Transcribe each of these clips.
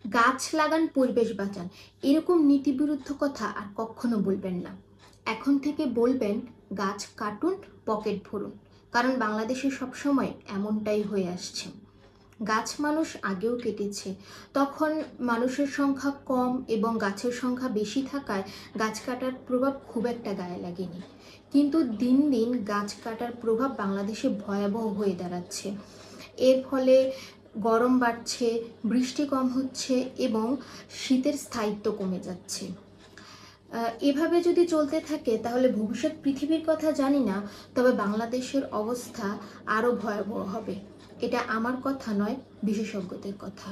গাছ লাগান, পরিবেশ বাঁচান, এরকম নীতিবিরুদ্ধ কথা আর কখনো বলবেন না। এখন থেকে বলবেন গাছ কাটুন, পকেট ভরুন। কারণ বাংলাদেশে সবসময় এমনটাই হয়ে আসছে। গাছ মানুষ আগেও কেটেছে, তখন মানুষের সংখ্যা কম এবং গাছের সংখ্যা বেশি থাকায় গাছ কাটার প্রভাব খুব একটা গায়ে লাগেনি। কিন্তু দিন দিন গাছ কাটার প্রভাব বাংলাদেশে ভয়াবহ হয়ে দাঁড়াচ্ছে। এর ফলে গরম বাড়ছে, বৃষ্টি কম হচ্ছে এবং শীতের স্থায়িত্ব কমে যাচ্ছে। এভাবে যদি চলতে থাকে তাহলে ভবিষ্যৎ পৃথিবীর কথা জানি না, তবে বাংলাদেশের অবস্থা আরও ভয়াবহ হবে। এটা আমার কথা নয়, বিশেষজ্ঞদের কথা।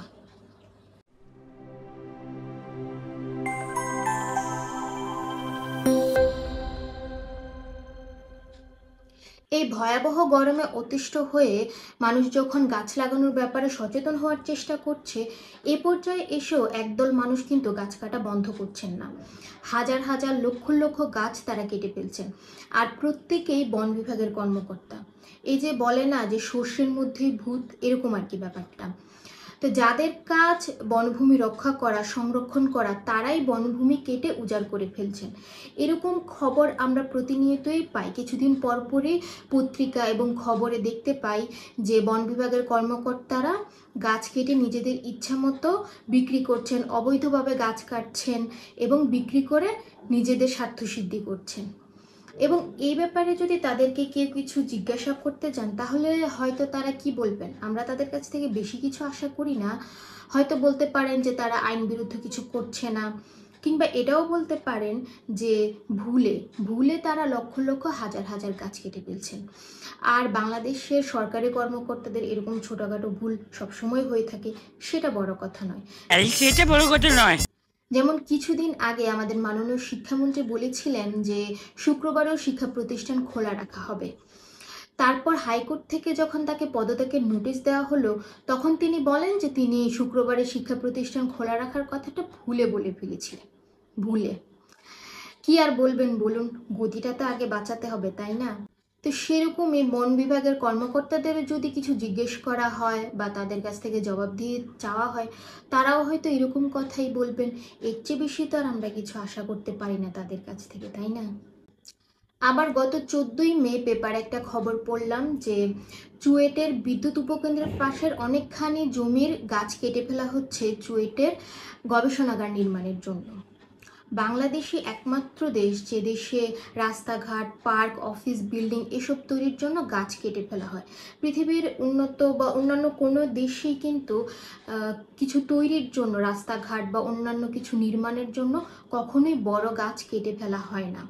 এই ভয়াবহ গরমে অতিষ্ঠ হয়ে মানুষ যখন গাছ লাগানোর ব্যাপারে সচেতন হওয়ার চেষ্টা করছে, এ পর্যায়ে এসেও একদল মানুষ কিন্তু গাছ কাটা বন্ধ করছেন না। হাজার হাজার লক্ষ লক্ষ গাছ তারা কেটে ফেলছেন, আর প্রত্যেকেই বন বিভাগের কর্মকর্তা। এই যে বলে না যে সর্ষের মধ্যেই ভূত, এরকম আর কি ব্যাপারটা। তো যাদের কাজ বনভূমি রক্ষা করা, সংরক্ষণ করা, তারাই বনভূমি কেটে উজাড় করে ফেলছেন। এরকম খবর আমরা প্রতিনিয়তই পাই। কিছুদিন পরপরই পত্রিকা এবং খবরে দেখতে পাই যে বন বিভাগের কর্মকর্তারা গাছ কেটে নিজেদের ইচ্ছা মতো বিক্রি করছেন, অবৈধভাবে গাছ কাটছেন এবং বিক্রি করে নিজেদের স্বার্থসিদ্ধি করছেন। এবং এই ব্যাপারে যদি তাদেরকে কেউ কিছু জিজ্ঞাসা করতে যান, তাহলে হয়তো তারা কি বলবেন, আমরা তাদের কাছ থেকে বেশি কিছু আশা করি না। হয়তো বলতে পারেন যে তারা আইন বিরুদ্ধ কিছু করছে না, কিংবা এটাও বলতে পারেন যে ভুলে ভুলে তারা লক্ষ লক্ষ হাজার হাজার গাছ কেটে ফেলছেন। আর বাংলাদেশের সরকারি কর্মকর্তাদের এরকম ছোটখাটো ভুল সবসময় হয়ে থাকে, সেটা বড় কথা নয়। সেটা বড় কথা নয়। যেমন কিছুদিন আগে আমাদের মাননীয় শিক্ষামন্ত্রী বলেছিলেন যে শুক্রবারেও শিক্ষা প্রতিষ্ঠান খোলা রাখা হবে। তারপর হাইকোর্ট থেকে যখন তাকে পদত্যাগের নোটিশ দেওয়া হলো, তখন তিনি বলেন যে তিনি শুক্রবারে শিক্ষা প্রতিষ্ঠান খোলা রাখার কথাটা ভুলে বলে ফেলেছিলেন। ভুলে কি আর বলবেন বলুন, গতিটা তো আগে বাঁচাতে হবে, তাই না? তো সেরকমই বন বিভাগের কর্মকর্তাদের যদি কিছু জিজ্ঞেস করা হয় বা তাদের কাছ থেকে জবাব দিয়ে চাওয়া হয়, তারাও হয়তো এরকম কথাই বলবেন। এর চেয়ে বেশি তো আর আমরা কিছু আশা করতে পারি না তাদের কাছ থেকে, তাই না? আবার গত 14ই মে পেপারে একটা খবর পড়লাম যে চুয়েটের বিদ্যুৎ উপকেন্দ্রের পাশের অনেকখানি জমির গাছ কেটে ফেলা হচ্ছে চুয়েটের গবেষণাগার নির্মাণের জন্য। বাংলাদেশই একমাত্র দেশ যে দেশে রাস্তাঘাট, পার্ক, অফিস বিল্ডিং এসব তৈরির জন্য গাছ কেটে ফেলা হয়। পৃথিবীর উন্নত বা অন্যান্য কোনো দেশেই কিন্তু কিছু তৈরির জন্য, রাস্তাঘাট বা অন্যান্য কিছু নির্মাণের জন্য কখনোই বড় গাছ কেটে ফেলা হয় না।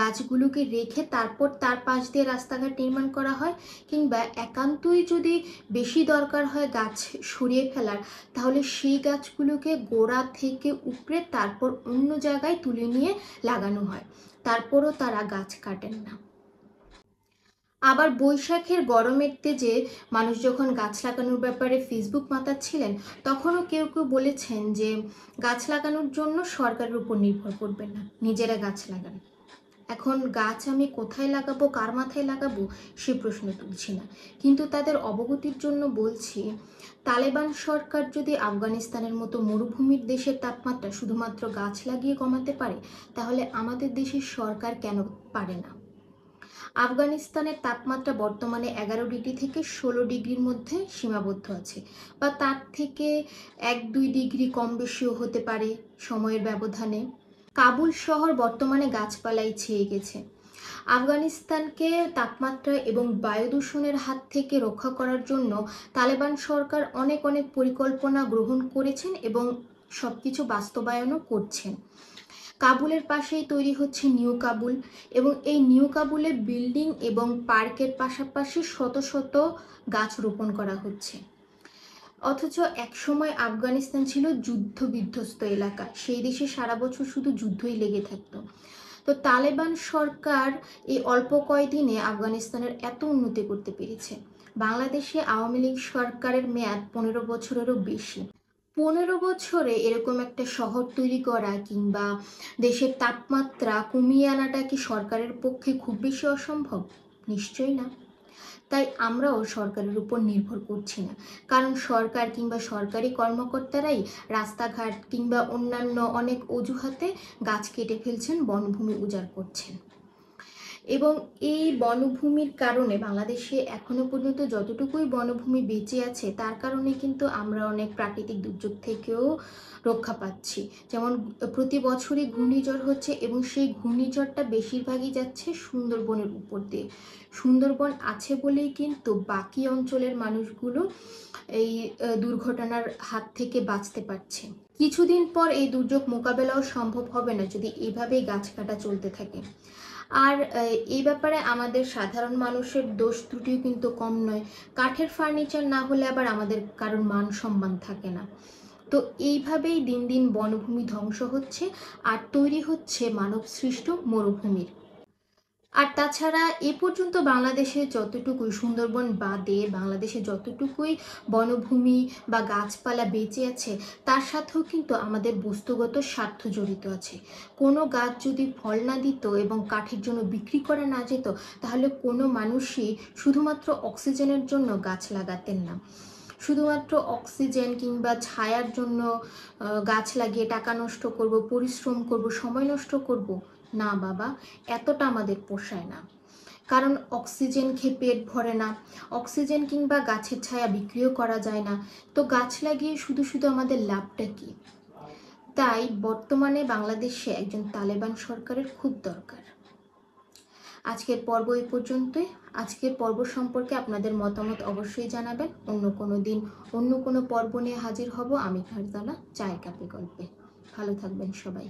গাছগুলোকে রেখে তারপর তার পাশ দিয়ে রাস্তাঘাট নির্মাণ করা হয়, কিংবা একান্তই যদি বেশি দরকার হয় গাছ সরিয়ে ফেলার, তাহলে সেই গাছগুলোকে গোড়া থেকে উপড়ে তারপর অন্য জায়গায় তুলে নিয়ে লাগানো হয়। তারপরও তারা গাছ কাটেন না। আবার বৈশাখের গরমের তেজে মানুষ যখন গাছ লাগানোর ব্যাপারে ফেসবুক মাতাচ্ছিলেন, তখনও কেউ কেউ বলেছেন যে গাছ লাগানোর জন্য সরকারের উপর নির্ভর করবেন না, নিজেরা গাছ লাগান। এখন গাছ আমি কোথায় লাগাবো, কার মাথায় লাগাবো, সে প্রশ্ন তুলছি না, কিন্তু তাদের অবগতির জন্য বলছি, তালেবান সরকার যদি আফগানিস্তানের মতো মরুভূমির দেশের তাপমাত্রা শুধুমাত্র গাছ লাগিয়ে কমাতে পারে, তাহলে আমাদের দেশের সরকার কেন পারে না? আফগানিস্তানের তাপমাত্রা বর্তমানে 11 ডিগ্রি থেকে 16 ডিগ্রির মধ্যে সীমাবদ্ধ আছে, বা তার থেকে 1-2 ডিগ্রি কম বেশিও হতে পারে সময়ের ব্যবধানে। কাবুল শহর বর্তমানে গাছপালায় ছেয়ে গেছে। আফগানিস্তানকে তাপমাত্রা এবং বায়ু দূষণের হাত থেকে রক্ষা করার জন্য তালেবান সরকার অনেক অনেক পরিকল্পনা গ্রহণ করেছেন এবং সবকিছু বাস্তবায়নও করছেন। কাবুলের পাশেই তৈরি হচ্ছে নিউ কাবুল, এবং এই নিউ কাবুলে বিল্ডিং এবং পার্কের পাশাপাশি শত শত গাছ রোপণ করা হচ্ছে। অথচ একসময় আফগানিস্তান ছিল যুদ্ধ বিধ্বস্ত এলাকা, সেই দেশে সারা বছর শুধু যুদ্ধই লেগে থাকতো। তো তালেবান সরকার এই অল্প কয়দিনে আফগানিস্তানের এত উন্নতি করতে পেরেছে। বাংলাদেশে আওয়ামী লীগ সরকারের মেয়াদ 15 বছরেরও বেশি। 15 বছরে এরকম একটা শহর তৈরি করা কিংবা দেশের তাপমাত্রা কমিয়ে আনাটা কি সরকারের পক্ষে খুব বেশি অসম্ভব? নিশ্চয়ই না। তাই আমরাও সরকারের উপর নির্ভর করছি না, কারণ সরকার কিংবা সরকারি কর্মকর্তারাই রাস্তাঘাট কিংবা অন্যান্য অনেক অজুহাতে গাছ কেটে ফেলছেন, বনভূমি উজাড় করছেন। এবং এই বনভূমির কারণে বাংলাদেশে এখনো পর্যন্ত যতটুকুই বনভূমি বেঁচে আছে তার কারণে কিন্তু আমরা অনেক প্রাকৃতিক দুর্যোগ থেকেও রক্ষা পাচ্ছি। যেমন প্রতি বছরই ঘূর্ণিঝড় হচ্ছে এবং সেই ঘূর্ণিঝড়টা বেশিরভাগই যাচ্ছে সুন্দরবনের উপর দিয়ে। সুন্দরবন আছে বলেই কিন্তু বাকি অঞ্চলের মানুষগুলো এই দুর্ঘটনার হাত থেকে বাঁচতে পারছে। কিছুদিন পর এই দুর্যোগ মোকাবেলাও সম্ভব হবে না যদি এইভাবেই গাছ কাটা চলতে থাকে। আর এই ব্যাপারে আমাদের সাধারণ মানুষের দোষ ত্রুটিও কিন্তু কম নয়। কাঠের ফার্নিচার না হলে আবার আমাদের কারোর মান সম্মান থাকে না। তো এইভাবেই দিন দিন বনভূমি ধ্বংস হচ্ছে আর তৈরি হচ্ছে মানব সৃষ্ট মরুভূমির। আর তাছাড়া এ পর্যন্ত বাংলাদেশে যতটুকুই, সুন্দরবন বাদে বাংলাদেশে যতটুকুই বনভূমি বা গাছপালা বেঁচে আছে তার সাথেও কিন্তু আমাদের বস্তুগত স্বার্থ জড়িত আছে। কোনো গাছ যদি ফল না দিত এবং কাঠের জন্য বিক্রি করা না যেত তাহলে কোনো মানুষই শুধুমাত্র অক্সিজেনের জন্য গাছ লাগাতেন না। শুধুমাত্র অক্সিজেন কিংবা ছায়ার জন্য গাছ লাগিয়ে টাকা নষ্ট করব, পরিশ্রম করব, সময় নষ্ট করব, না বাবা, এতটা আমাদের পোষায় না। কারণ অক্সিজেন খেয়ে পেট ভরে না, অক্সিজেন কিংবা গাছের ছায়া বিক্রিও করা যায় না, তো গাছ লাগিয়ে শুধু শুধু আমাদের লাভটা কি? তাই বর্তমানে বাংলাদেশে একজন তালেবান সরকারের খুব দরকার। আজকের পর্ব এই পর্যন্তই। আজকের পর্ব সম্পর্কে আপনাদের মতামত অবশ্যই জানাবেন। অন্য কোনো দিন অন্য কোনো পর্ব নিয়ে হাজির হব আমি ফারজানা, চায়ের কাপে গল্পে। ভালো থাকবেন সবাই।